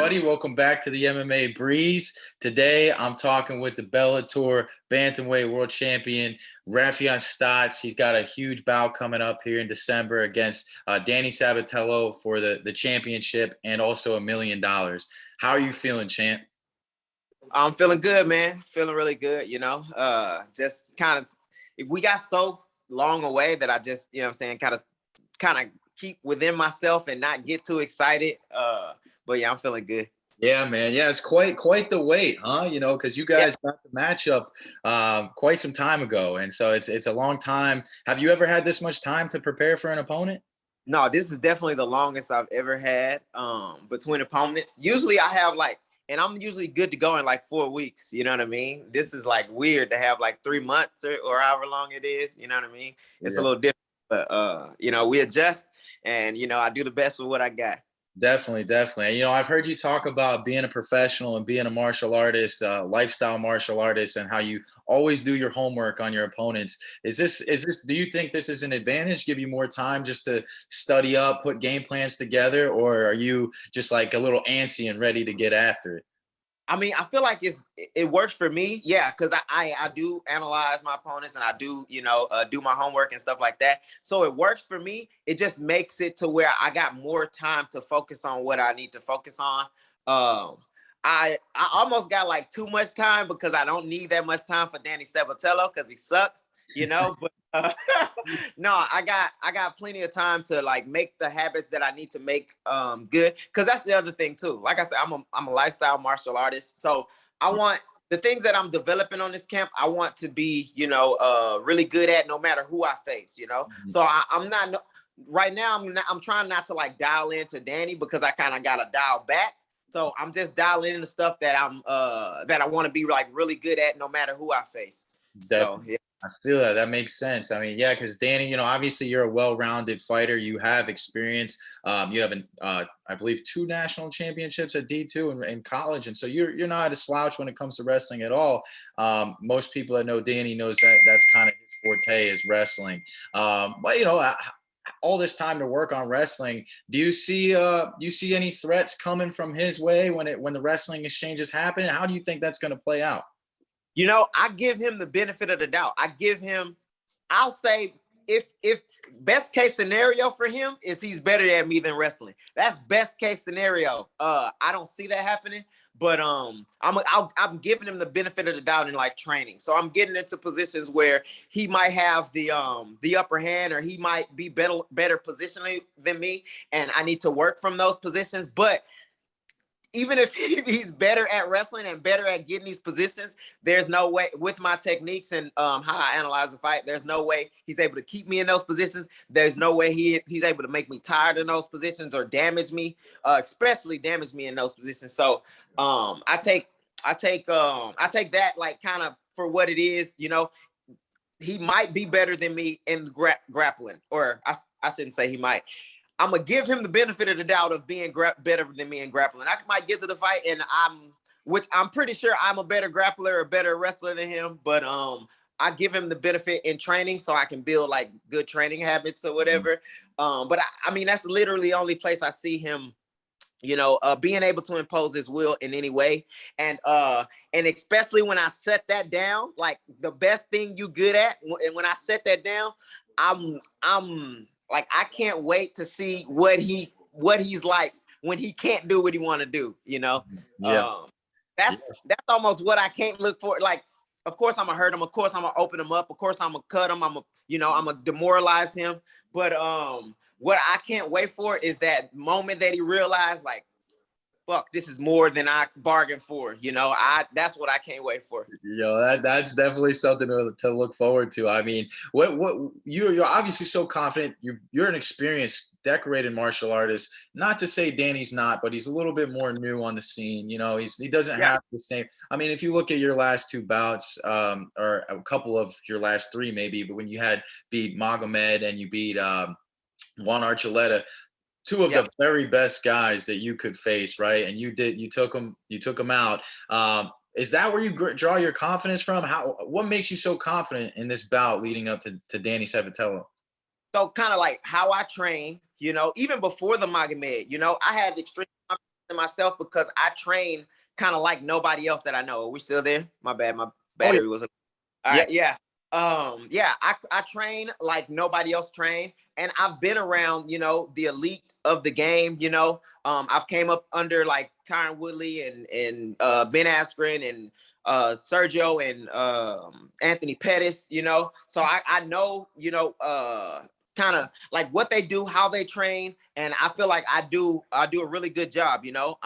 everybody? Welcome back to the MMABreez. Today, I'm talking with the Bellator bantamweight world champion, Raufeon Stots. He's got a huge bout coming up here in December against Danny Sabatello for the championship and also $1 million. How are you feeling, champ? I'm feeling good, man. Feeling really good, just kind of, we got so long away that I just, what I'm saying, kind of keep within myself and not get too excited. But yeah, I'm feeling good. Yeah, man. Yeah, it's quite the wait, huh? Because you guys got the matchup quite some time ago, and so it's a long time. Have you ever had this much time to prepare for an opponent? No, this is definitely the longest I've ever had between opponents. Usually I have and I'm usually good to go in like 4 weeks. You know what I mean? This is like weird to have like 3 months or however long it is. You know what I mean? It's a little different, but we adjust, and I do the best with what I got. Definitely. I've heard you talk about being a professional and being a martial artist, lifestyle martial artist, and how you always do your homework on your opponents. Do you think this is an advantage, give you more time just to study up, put game plans together, or are you just like a little antsy and ready to get after it? I mean, I feel like it works for me, yeah, because I do analyze my opponents, and I do do my homework and stuff like that. So it works for me. It just makes it to where I got more time to focus on what I need to focus on. I almost got like too much time because I don't need that much time for Danny Sabatello because he sucks, But no, I got plenty of time to like make the habits that I need to make good, because that's the other thing too. Like I said, I'm a lifestyle martial artist, so I want the things that I'm developing on this camp, I want to be really good at no matter who I face. So I'm not right now. I'm trying not to like dial into Danny because I kind of got to dial back. So I'm just dialing in the stuff that that I want to be like really good at no matter who I face. So yeah. I feel that. That makes sense. I mean, yeah, because Danny, obviously you're a well-rounded fighter. You have experience. You have, I believe, 2 national championships at D2 in college, and so you're not a slouch when it comes to wrestling at all. Most people that know Danny knows that that's kind of his forte is wrestling. But all this time to work on wrestling, do you see any threats coming from his way when the wrestling exchanges happen? How do you think that's going to play out? I give him the benefit of the doubt. I'll say if best case scenario for him is he's better at me than wrestling. That's best case scenario. I don't see that happening, but I'm giving him the benefit of the doubt in like training. So I'm getting into positions where he might have the upper hand, or he might be better positionally than me, and I need to work from those positions. But even if he's better at wrestling and better at getting these positions, there's no way, with my techniques and how I analyze the fight, there's no way he's able to keep me in those positions. There's no way he's able to make me tired in those positions or damage me, especially damage me in those positions. So I take that like kind of for what it is. He might be better than me in grappling, or I shouldn't say he might. I'm going to give him the benefit of the doubt of being better than me in grappling. I might get to the fight, and which I'm pretty sure I'm a better grappler or better wrestler than him, but I give him the benefit in training so I can build like good training habits or whatever. But I mean, that's literally the only place I see him, being able to impose his will in any way. And especially when I set that down, like the best thing you good at, and when I set that down, I'm like, I can't wait to see what he's like when he can't do what he want to do. That's almost what I can't look for. Like, of course I'm gonna hurt him. Of course I'm gonna open him up. Of course I'm gonna cut him. I'm gonna demoralize him. But what I can't wait for is that moment that he realized, like, fuck, this is more than I bargained for. That's what I can't wait for. That's definitely something to look forward to. I mean, what you're obviously so confident. You're an experienced, decorated martial artist. Not to say Danny's not, but he's a little bit more new on the scene. He doesn't have the same. I mean, if you look at your last 2 bouts, or a couple of your last 3 maybe, but when you had beat Magomed and you beat Juan Archuleta, 2 of the very best guys that you could face, right? And you took them out. Is that where you draw your confidence from? What makes you so confident in this bout leading up to Danny Sabatello? So kind of like how I train, even before the Magomed, I had extreme confidence in myself because I train kind of like nobody else that I know. Are we still there? My bad. My Oh, battery yeah. was. All right. Yeah. Yeah. I train like nobody else train, and I've been around, you know, the elite of the game. You know, I've came up under like Tyron Woodley and Ben Askren and Sergio and Anthony Pettis. You know, so I know, you know, kind of like what they do, how they train, and I feel like I do a really good job. You know,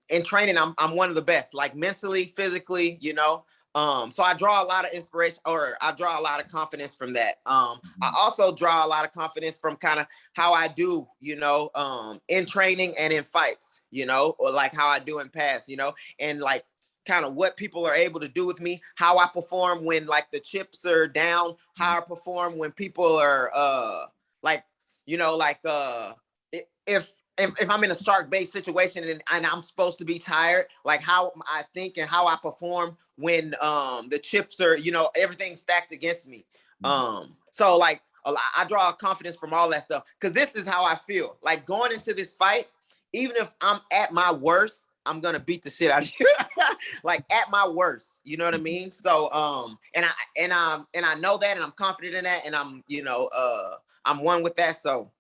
in training, I'm one of the best, like mentally, physically, you know. So I draw a lot of inspiration, or I draw a lot of confidence from that. I also draw a lot of confidence from kind of how I do, you know, in training and in fights, you know, or like how I do in past, you know, and like kind of what people are able to do with me, how I perform when like the chips are down, how I perform when people are like, you know, like if I'm in a start-based situation and I'm supposed to be tired, like how I think and how I perform when the chips are, you know, everything's stacked against me. So like I draw confidence from all that stuff, because this is how I feel. Like going into this fight, even if I'm at my worst, I'm gonna beat the shit out of you. Like at my worst, you know what I mean? So and I know that, and I'm confident in that, and I'm, you know, I'm one with that. So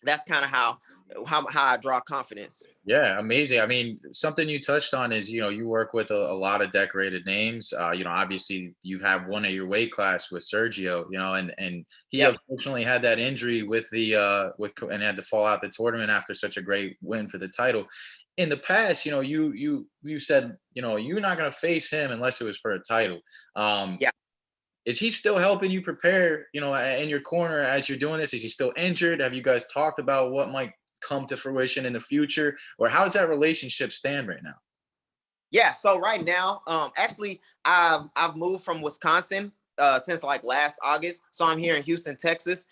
that's kind of how I draw confidence. Yeah, amazing. I mean, something you touched on is, you know, you work with a lot of decorated names. You know, obviously you have one at your weight class with Sergio, you know, and he Yep. unfortunately had that injury with the and had to fall out the tournament after such a great win for the title. In the past, you know, you said, you know, you're not going to face him unless it was for a title. Yeah. Is he still helping you prepare, you know, in your corner as you're doing this? Is he still injured? Have you guys talked about what might come to fruition in the future, or how does that relationship stand right now? Yeah, so right now, actually, I've moved from Wisconsin since like last August. So I'm here in Houston, Texas,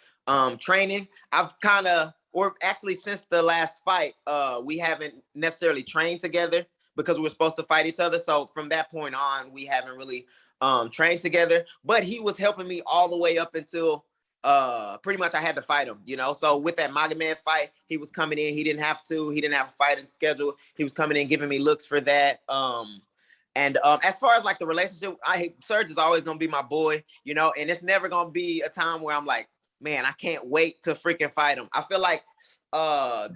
training. I've kind of, or actually since the last fight, we haven't necessarily trained together because we're supposed to fight each other. So from that point on, we haven't really trained together. But he was helping me all the way up until pretty much I had to fight him, you know. So with that Magomed fight, he was coming in. He didn't have a fighting schedule. He was coming in, giving me looks for that. And as far as like the relationship, Serge is always gonna be my boy, you know, and it's never gonna be a time where I'm like, man, I can't wait to freaking fight him. I feel like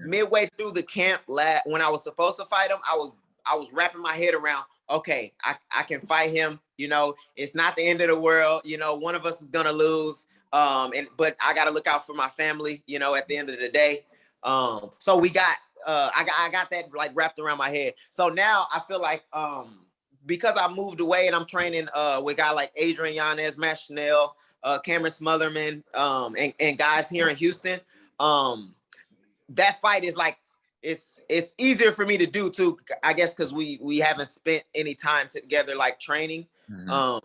midway through the camp when I was supposed to fight him, I was wrapping my head around, okay, I can fight him, you know, it's not the end of the world, you know, one of us is gonna lose. But I got to look out for my family, you know, at the end of the day. So I got that like wrapped around my head. So now I feel like, because I moved away and I'm training, with guys like Adrian Yanez, Matt Chanel, Cameron Smotherman, and guys here in Houston. That fight is like, it's easier for me to do too, I guess, cause we haven't spent any time together, like training. But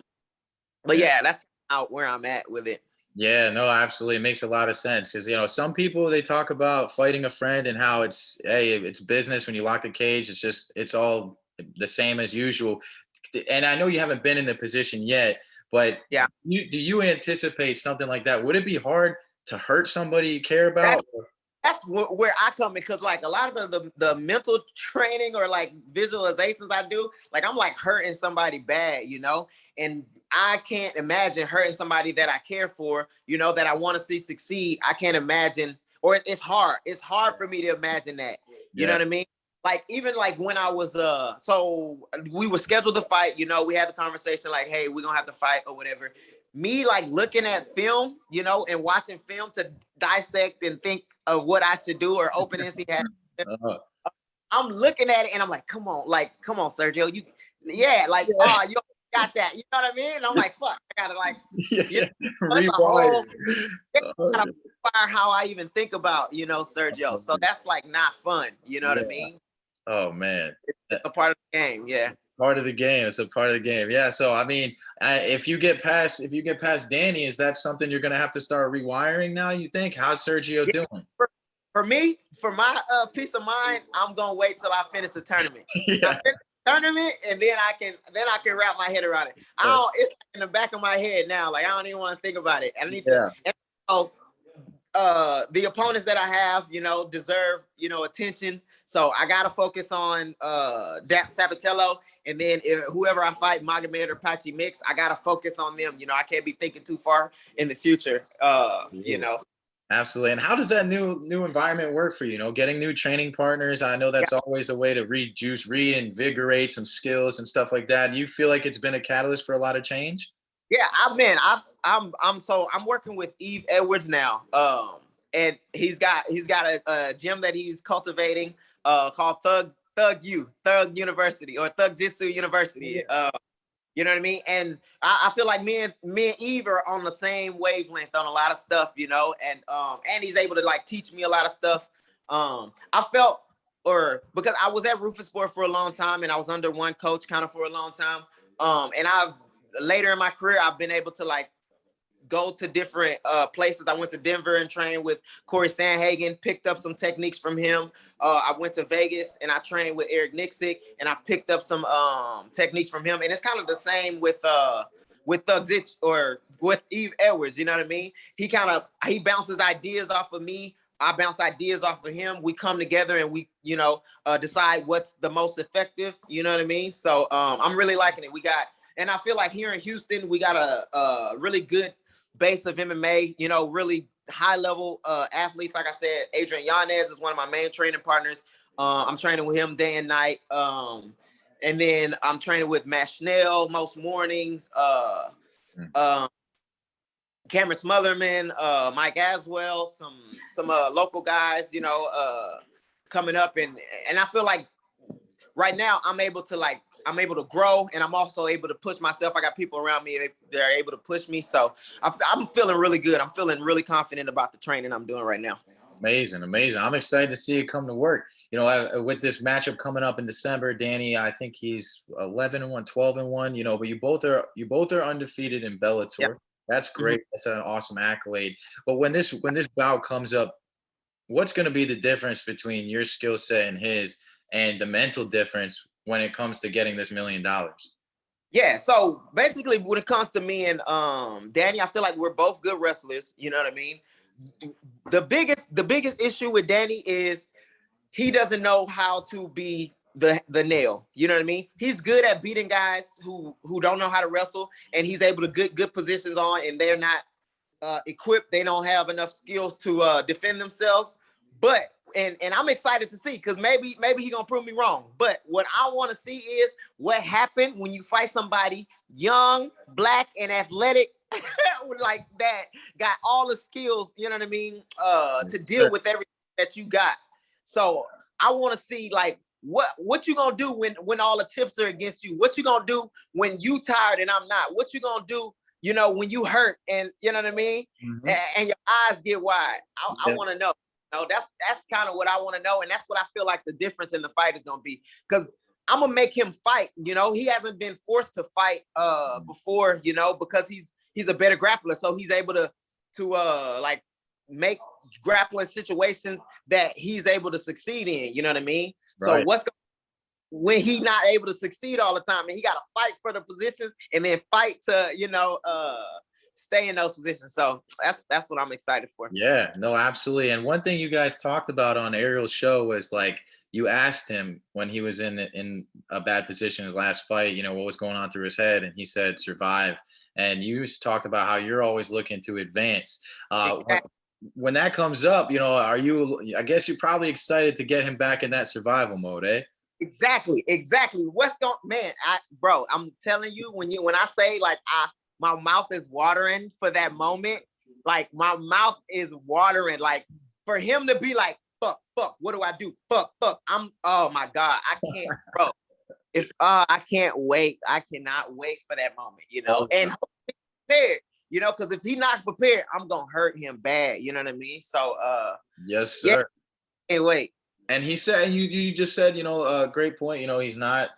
yeah, that's out where I'm at with it. Yeah, no, absolutely. It makes a lot of sense because, you know, some people, they talk about fighting a friend and how it's, hey, it's business when you lock the cage. It's all the same as usual. And I know you haven't been in the position yet, but Yeah. do you anticipate something like that? Would it be hard to hurt somebody you care about? That's where I come in, because like a lot of the mental training or like visualizations I do, like I'm like hurting somebody bad, you know, and I can't imagine hurting somebody that I care for, you know, that I want to see succeed. I can't imagine, or it's hard. It's hard for me to imagine that. You know what I mean? Like even like when I was so we were scheduled to fight, you know, we had the conversation like, hey, we're gonna have to fight or whatever. Me like looking at film, you know, and watching film to dissect and think of what I should do or openings he had. I'm looking at it and I'm like, come on, Sergio, you, like, oh, you got that, you know what I mean? And I'm like, fuck, I gotta like, you know, that's a whole how I even think about, you know, Sergio. So that's like not fun, you know what I mean? Oh man, it's a part of the game, yeah. Part of the game. It's a part of the game. Yeah. So I mean, if you get past Danny, is that something you're gonna have to start rewiring now? You think? How's Sergio doing? For me, for my peace of mind, I'm gonna wait till I finish the tournament. Yeah. Tournament, and then I can wrap my head around it. It's in the back of my head now. Like I don't even want to think about it. I need to. And so, the opponents that I have, deserve, attention. So I gotta focus on Sabatello, and then whoever I fight, Magomed or Pachi Mix, I gotta focus on them. I can't be thinking too far in the future. Absolutely. And how does that new environment work for you? Getting new training partners. I know that's always a way to reinvigorate some skills and stuff like that. Do you feel like it's been a catalyst for a lot of change? Yeah, I'm working with Eve Edwards now. And he's got a gym that he's cultivating called Thug University, or Thug Jitsu University. You know what I mean? And I feel like me and Eve are on the same wavelength on a lot of stuff, and he's able to like teach me a lot of stuff. I felt, because I was at Rufus Sport for a long time, and I was under one coach kind of for a long time. And later in my career, I've been able to like go to different places. I went to Denver and trained with Corey Sandhagen, picked up some techniques from him. I went to Vegas and I trained with Eric Nixick, and I picked up some techniques from him. And it's kind of the same with Thug Zitch or with Eve Edwards. You know what I mean? He bounces ideas off of me. I bounce ideas off of him. We come together and we, decide what's the most effective. You know what I mean? So I'm really liking it. And I feel like here in Houston, we got a really good base of MMA, really high level athletes. Like I said, Adrian Yanez is one of my main training partners. I'm training with him day and night. And then I'm training with Matt Schnell most mornings. Cameron Smotherman, Mike Aswell, some local guys, coming up. And I feel like right now I'm able to grow, and I'm also able to push myself. I got people around me that are able to push me. So I'm feeling really good. I'm feeling really confident about the training I'm doing right now. Amazing. I'm excited to see it come to work. With this matchup coming up in December, Danny, I think he's 11-1, 12-1, but you both are undefeated in Bellator. Yep. That's great. Mm-hmm. That's an awesome accolade. But when this bout comes up, what's going to be the difference between your skill set and his, and the mental difference when it comes to getting this $1 million? Yeah, so basically when it comes to me and Danny, I feel like we're both good wrestlers. You know what I mean? The biggest issue with Danny is he doesn't know how to be the nail. You know what I mean? He's good at beating guys who don't know how to wrestle, and he's able to get good positions on, and they're not equipped. They don't have enough skills to defend themselves. But and I'm excited to see, because maybe he's gonna prove me wrong. But what I want to see is what happened when you fight somebody young, black, and athletic, like that, got all the skills, you know what I mean, to deal with everything that you got. So I want to see like what you gonna do when all the chips are against you? What you gonna do when you tired and I'm not? What you gonna do, when you hurt and you know what I mean, and your eyes get wide? I want to know. That's kind of what I want to know, and that's what I feel like the difference in the fight is gonna be, because I'm gonna make him fight. He hasn't been forced to fight before, because he's a better grappler, so he's able to like make grappling situations that he's able to succeed in. You know what I mean? Right. So when he's not able to succeed all the time, and he got to fight for the positions and then fight to stay in those positions. So that's what I'm excited for. Yeah, no, absolutely. And one thing you guys talked about on Ariel's show was like, you asked him when he was in a bad position his last fight, what was going on through his head, and he said survive. And you talked about how you're always looking to advance. Exactly. When that comes up, I guess you're probably excited to get him back in that survival mode, eh? Exactly. I'm telling you, when I say like my mouth is watering for that moment, like my mouth is watering, like for him to be like, fuck, what do I do? Fuck. Oh my God, I can't, bro. I can't wait. I cannot wait for that moment, and prepared, because if he not prepared, I'm gonna hurt him bad. You know what I mean? So yes, sir. Yeah, can't wait. And he said, and you just said, a great point. He's not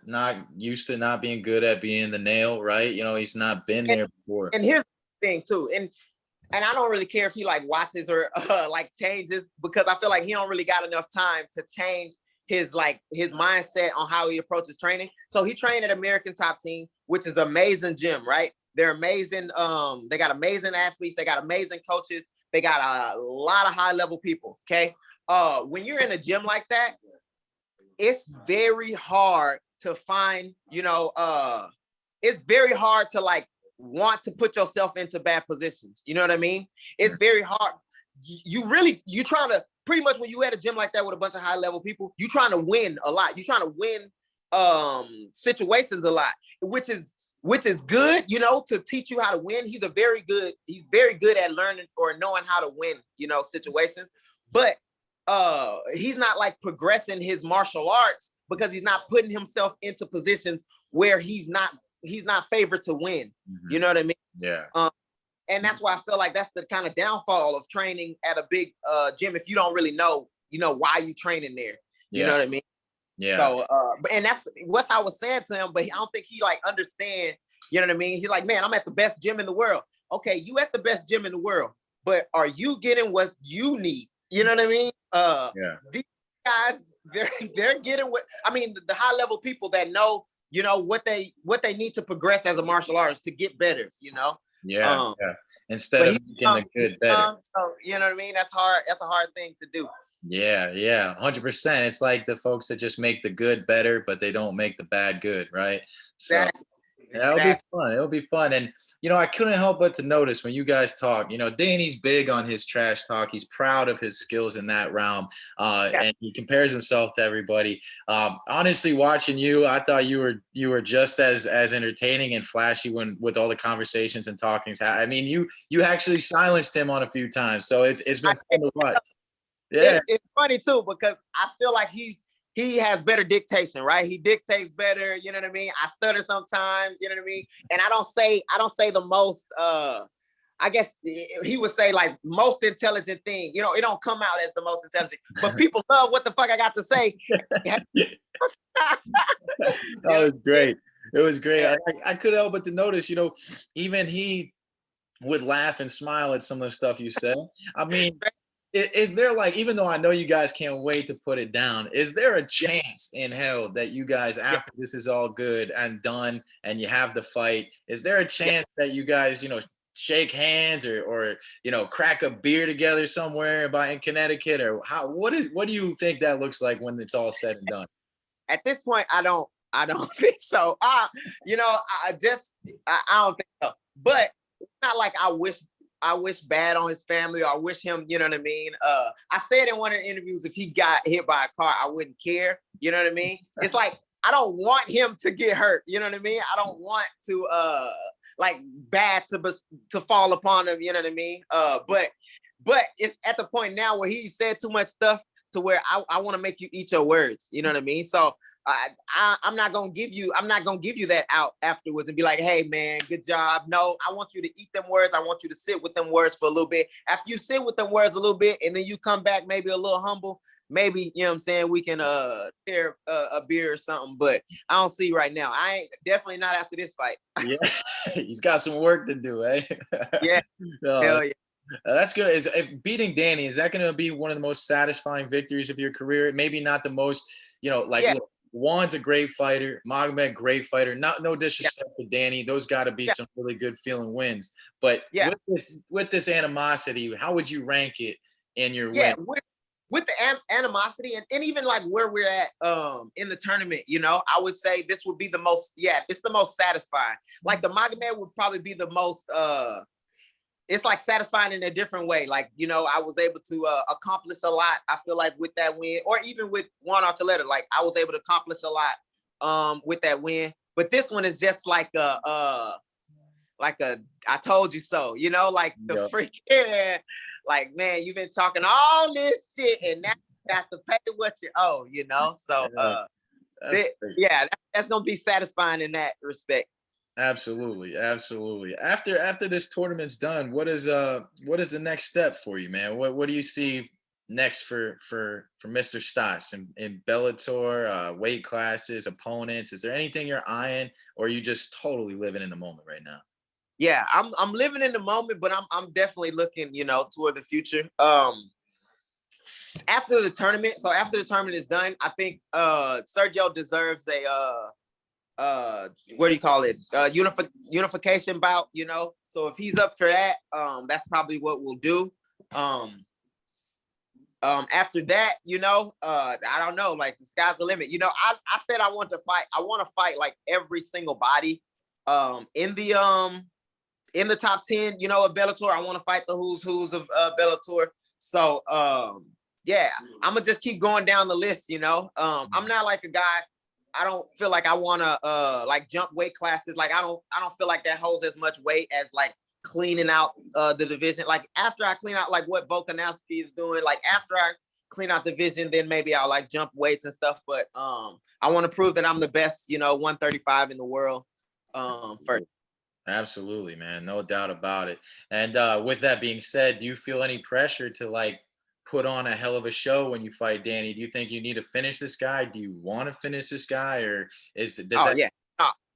used to not being good at being the nail, right? He's not been there before. And here's the thing too, and I don't really care if he like watches or like changes, because I feel like he don't really got enough time to change his mindset on how he approaches training. So he trained at American Top Team, which is an amazing gym, right? They're amazing. They got amazing athletes. They got amazing coaches. They got a lot of high level people. Okay. When you're in a gym like that, it's very hard to find, it's very hard to like want to put yourself into bad positions. You know what I mean? It's very hard. You trying to, pretty much when you at a gym like that with a bunch of high level people, you trying to win a lot. You trying to win situations a lot, which is good, to teach you how to win. He's very good at learning or knowing how to win, situations. But he's not like progressing his martial arts because he's not putting himself into positions where he's not favored to win. Mm-hmm. You know what I mean? Yeah. And that's why I feel like that's the kind of downfall of training at a big gym if you don't really know, why you training there. You know what I mean? Yeah. So, and that's what I was saying to him, but I don't think he like understand. You know what I mean? He's like, man, I'm at the best gym in the world. Okay, you at the best gym in the world, but are you getting what you need? You know what I mean? These guys, they're getting what I mean. The high level people that know, what they need to progress as a martial artist to get better. Yeah. Instead of making the good better. So you know what I mean? That's hard. That's a hard thing to do. Yeah, 100%. It's like the folks that just make the good better, but they don't make the bad good, right? So Exactly. It'll be fun. It'll be fun. And, I couldn't help but to notice when you guys talk, Danny's big on his trash talk. He's proud of his skills in that realm. And he compares himself to everybody. Honestly, watching you, I thought you were just as entertaining and flashy with all the conversations and talkings. I mean, you actually silenced him on a few times. So it's been fun to watch. Yeah. It's funny too, because I feel like he has better dictation, right? He dictates better, you know what I mean? I stutter sometimes, you know what I mean? And I don't say the most, I guess he would say like most intelligent thing. It don't come out as the most intelligent, but people love what the fuck I got to say. That was great. It was great. Yeah. I couldn't help but to notice, even he would laugh and smile at some of the stuff you said. I mean, is there like, even though I know you guys can't wait to put it down, is there a chance in hell that you guys, after this is all good and done and you have the fight, is there a chance that you guys, shake hands or crack a beer together somewhere in Connecticut, or what do you think that looks like when it's all said and done? At this point, I don't think so. I don't think so. But it's not like I wish bad on his family, or I wish him, you know what I mean? I said in one of the interviews, if he got hit by a car, I wouldn't care. You know what I mean? It's like, I don't want him to get hurt. You know what I mean? I don't want to, like bad to fall upon him. You know what I mean? But it's at the point now where he said too much stuff to where I want to make you eat your words. You know what I mean? So I'm not gonna give you that out afterwards and be like, hey man, good job. No, I want you to eat them words. I want you to sit with them words for a little bit. After you sit with them words a little bit, and then you come back maybe a little humble, maybe, you know what I'm saying, we can share a beer or something. But I don't see right now. I ain't definitely not after this fight. Yeah, he's got some work to do, eh? Yeah. Hell yeah. That's good. If beating Danny, is that going to be one of the most satisfying victories of your career? Maybe not the most, Look, Juan's a great fighter. Magomed, great fighter. No disrespect to Danny. Those got to be some really good feeling wins. But with this animosity, how would you rank it in your win? With the animosity and even like where we're at in the tournament, I would say this would be the most, it's the most satisfying. Like the Magomed would probably be the most, it's like satisfying in a different way. Like, I was able to accomplish a lot, I feel like, with that win, or even with Juan Archuleta, like I was able to accomplish a lot with that win. But this one is just like I told you so, like the freaking, like, man, you've been talking all this shit and now you got to pay what you owe, So that's gonna be satisfying in that respect. Absolutely. After this tournament's done, what is the next step for you, man? What do you see next for Mr. Stots in Bellator, weight classes, opponents? Is there anything you're eyeing, or are you just totally living in the moment right now? Yeah, I'm living in the moment, but I'm definitely looking, toward the future. After the tournament is done, I think Sergio deserves a what do you call it? Unification bout, So if he's up for that, that's probably what we'll do. After that, I don't know, like the sky's the limit. I said I want to fight like every single body in the top 10, of Bellator. I want to fight the who's of Bellator. So yeah, I'm gonna just keep going down the list, I'm not like a guy. I don't feel like I want to like jump weight classes. Like I don't feel like that holds as much weight as like cleaning out the division. Like after I clean out like what Volkanovski is doing, like after I clean out the division, then maybe I'll like jump weights and stuff. But I want to prove that I'm the best, 135 in the world first. Absolutely, man. No doubt about it. And with that being said, do you feel any pressure to like put on a hell of a show when you fight Danny? Do you think you need to finish this guy? Do you want to finish this guy, or yeah.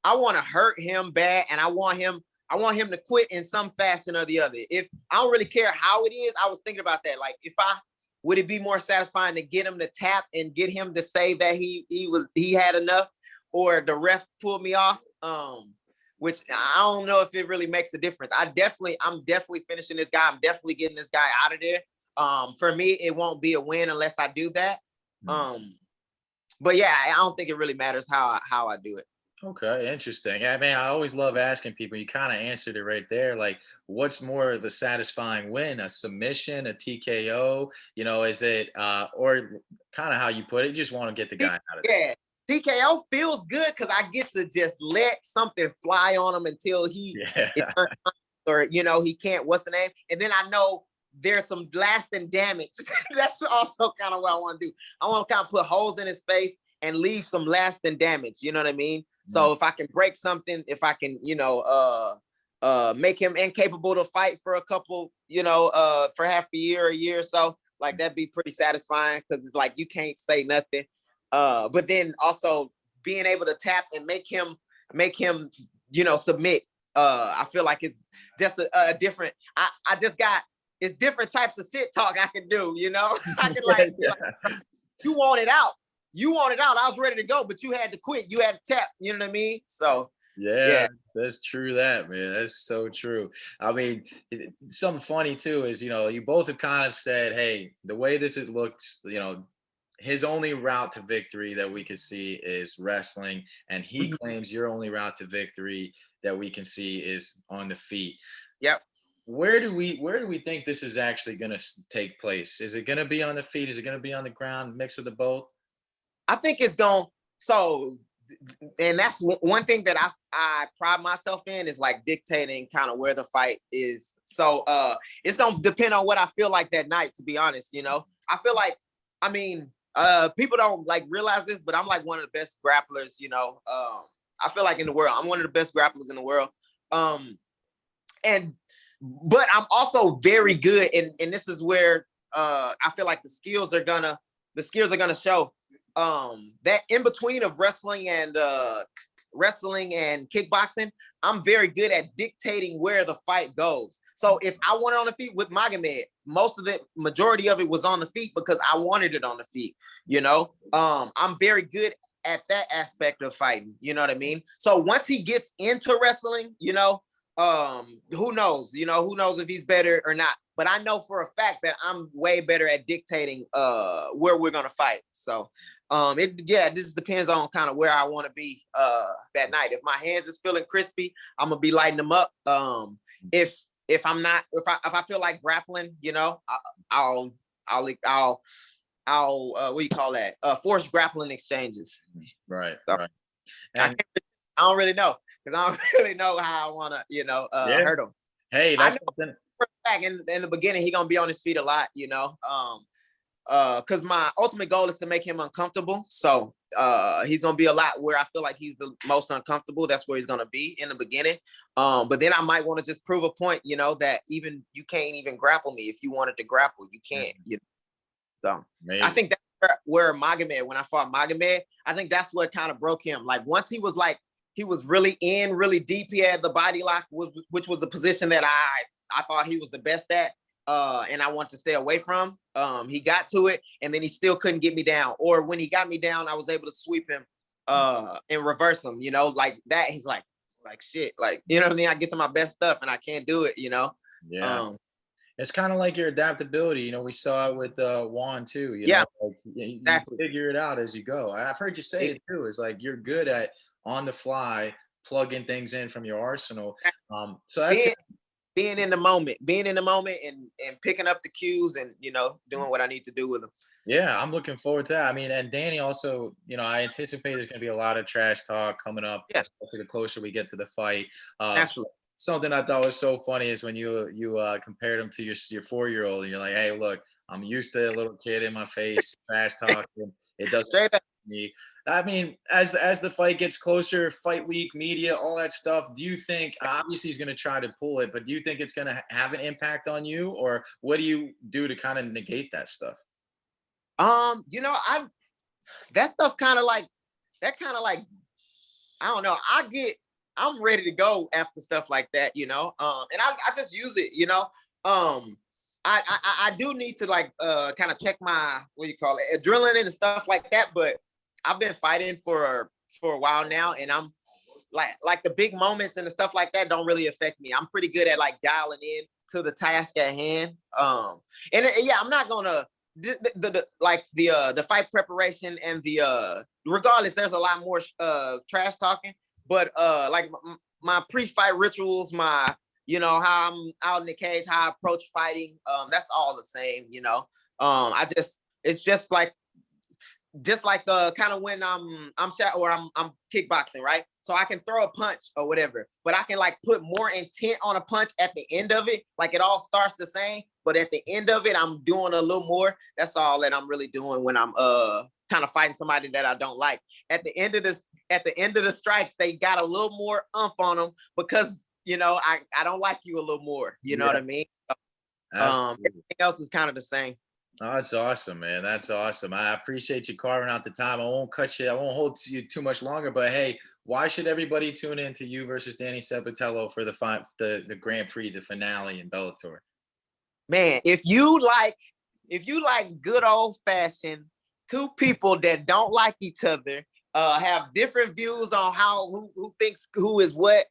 I want to hurt him bad, and I want him to quit in some fashion or the other. If I don't really care how it is, I was thinking about that. Like, would it be more satisfying to get him to tap and get him to say that he had enough, or the ref pulled me off? Which I don't know if it really makes a difference. I'm definitely finishing this guy. I'm definitely getting this guy out of there. For me, it won't be a win unless I do that. But yeah, I don't think it really matters how I do it. Okay, interesting. I mean, I always love asking people. You kind of answered it right there. Like, what's more of a satisfying win? A submission, a TKO? Is it or kind of how you put it? You just want to get the guy out of there. Yeah, TKO feels good because I get to just let something fly on him until he or he can't. What's the name? And then I know there's some lasting damage. That's also kind of what I want to do. I want to kind of put holes in his face and leave some lasting damage. You know what I mean? So if I can break something, if I can, make him incapable to fight for a couple, for half a year or so, like that'd be pretty satisfying because it's like you can't say nothing. But then also being able to tap and make him, submit. I feel like it's just a different. It's different types of shit talk I can do. I can like you want it out. I was ready to go, but you had to quit. You had to tap. You know what I mean? So yeah, that's true. That, man, that's so true. I mean, something funny too is you both have kind of said, hey, the way this looks, his only route to victory that we can see is wrestling, and he claims your only route to victory that we can see is on the feet. Yep. Where do we think this is actually going to take place? Is it going to be on the feet? Is it going to be on the ground? Mix of the both? I think it's going. So, and that's one thing that I pride myself in is like dictating kind of where the fight is. So it's going to depend on what I feel like that night, to be honest. I feel like, people don't like realize this, but I'm like one of the best grapplers, I feel like in the world. I'm one of the best grapplers in the world. But I'm also very good, and this is where I feel like the skills are gonna show. That in between of wrestling and kickboxing, I'm very good at dictating where the fight goes. So if I want it on the feet with Magomed, majority of it was on the feet because I wanted it on the feet. I'm very good at that aspect of fighting. You know what I mean? So once he gets into wrestling, who knows? Who knows if he's better or not? But I know for a fact that I'm way better at dictating where we're gonna fight. So it just depends on kind of where I want to be that night. If my hands is feeling crispy, I'm gonna be lighting them up. If I'm not, if I feel like grappling, I'll what do you call that? Forced grappling exchanges. Right. So, right. And I don't really know because I don't really know how I want to, hurt him. Hey, that's something. Back in the beginning, he gonna be on his feet a lot, because my ultimate goal is to make him uncomfortable. So he's gonna be a lot where I feel like he's the most uncomfortable. That's where he's gonna be in the beginning. But then I might want to just prove a point, that even you can't even grapple me. If you wanted to grapple, you can't. So amazing. I think that's where Magomed, when I fought Magomed, I think that's what kind of broke him. Like once he was really really deep. He had the body lock, which was a position that I thought he was the best at. And I wanted to stay away from. He got to it, and then he still couldn't get me down. Or when he got me down, I was able to sweep him and reverse him. Like that. He's like shit. Like, you know what I mean? I get to my best stuff, and I can't do it. Yeah. It's kind of like your adaptability. You know, we saw it with Juan too. You Yeah, know, like you exactly. figure it out as you go. I've heard you say it too. It's like you're good at on the fly plugging things in from your arsenal. So that's Being, being in the moment, and picking up the cues and, you know, doing what I need to do with them. yeah, I'm looking forward to that. I mean, and Danny also, you know, I anticipate there's going to be a lot of trash talk coming up, Yes, especially the closer we get to the fight. absolutely. Something I thought was so funny is when you compared him to your 4-year-old, and you're like, hey, look, I'm used to a little kid in my face, trash talking. It doesn't Straight up. me. I mean, as the fight gets closer, fight week, media, all that stuff, do you think obviously he's going to try to pull it, but do you think it's going to have an impact on you, or what do you do to kind of negate that stuff? You know, that stuff kind of like I don't know. I'm ready to go after stuff like that, you know. And I just use it, you know. I do need to like kind of check my, what do you call it, adrenaline and stuff like that. But I've been fighting for a while now, and I'm like the big moments and the stuff like that don't really affect me. I'm pretty good at like dialing in to the task at hand. And yeah, I'm not gonna the fight preparation and the regardless, there's a lot more trash talking, but like my pre-fight rituals, my, you know, how I'm out in the cage, how I approach fighting, that's all the same, you know. It's just like kind of when I'm shot or I'm kickboxing, right? So I can throw a punch or whatever, but I can like put more intent on a punch at the end of it. Like it all starts the same, but at the end of it, I'm doing a little more. That's all that I'm really doing when I'm kind of fighting somebody that I don't like. At the end of the strikes, they got a little more umph on them because, you know, I don't like you a little more. You know what I mean? Everything else is kind of the same. Oh, that's awesome, man. That's awesome. I appreciate you carving out the time. I won't cut you. I won't hold you too much longer. But hey, why should everybody tune in to you versus Danny Sabatello for the Grand Prix, the finale in Bellator? Man, if you like good old fashioned two people that don't like each other, have different views on who thinks who is what,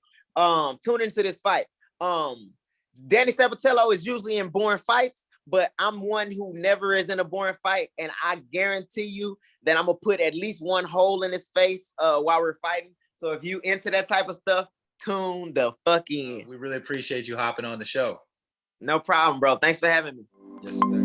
tune into this fight. Danny Sabatello is usually in boring fights, but I'm one who never is in a boring fight, and I guarantee you that I'm gonna put at least one hole in his face while we're fighting. So if you into that type of stuff, tune the fuck in. We really appreciate you hopping on the show. No problem, bro. Thanks for having me. Yes, sir.